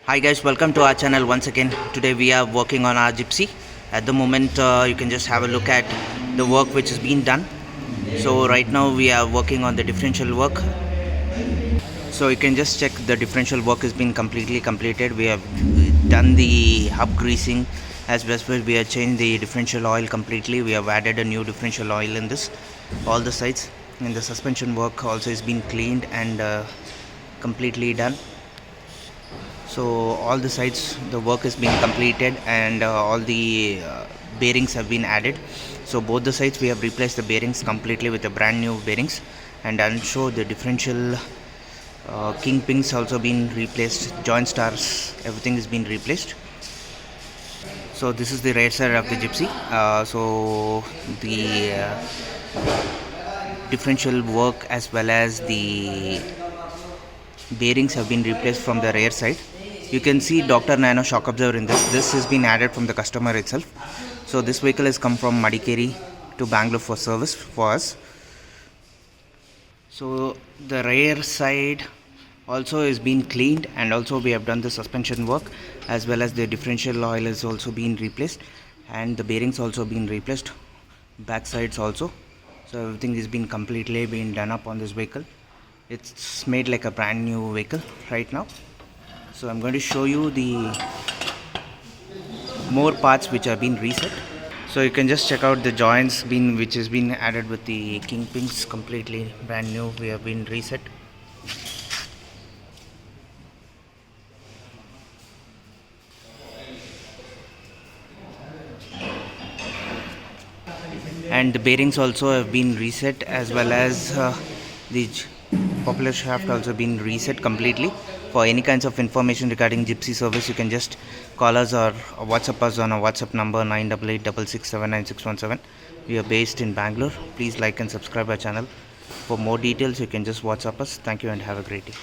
Hi guys, welcome to our channel once again. Today we are working on our Gypsy. At the moment you can just have a look at the work which has been done. So right now we are working on the differential work. So you can just check the differential work has been completely completed. We have done the hub greasing as well as we have changed the differential oil completely. We have added a new differential oil in this, all the sides, and the suspension work also has been cleaned and completely done. So all the sides the work has been completed and all the bearings have been added. So both the sides we have replaced the bearings completely with the brand new bearings, and also the differential kingpins also been replaced, joint stars, everything has been replaced. So this is the right side of the Gypsy. So the differential work as well as the bearings have been replaced from the rear side. You can see Dr. Nano shock absorber in this. This has been added from the customer itself. So this vehicle has come from Madikeri to Bangalore for service for us. So the rear side also is been cleaned, and also we have done the suspension work as well as the differential oil has also been replaced, and the bearings also been replaced, back sides also. So everything has been completely been done up on this vehicle. It's made like a brand new vehicle right now. So I'm going to show you the more parts which have been reset. So you can just check out the joints which has been added with the kingpins, completely brand new. We have been reset. And the bearings also have been reset, as well as the popular shaft also been reset completely. For any kinds of information regarding Gypsy service, you can just call us or WhatsApp us on our WhatsApp number 9886679617. We are based in Bangalore. Please like and subscribe our channel. For more details you can just WhatsApp us. Thank you and have a great day.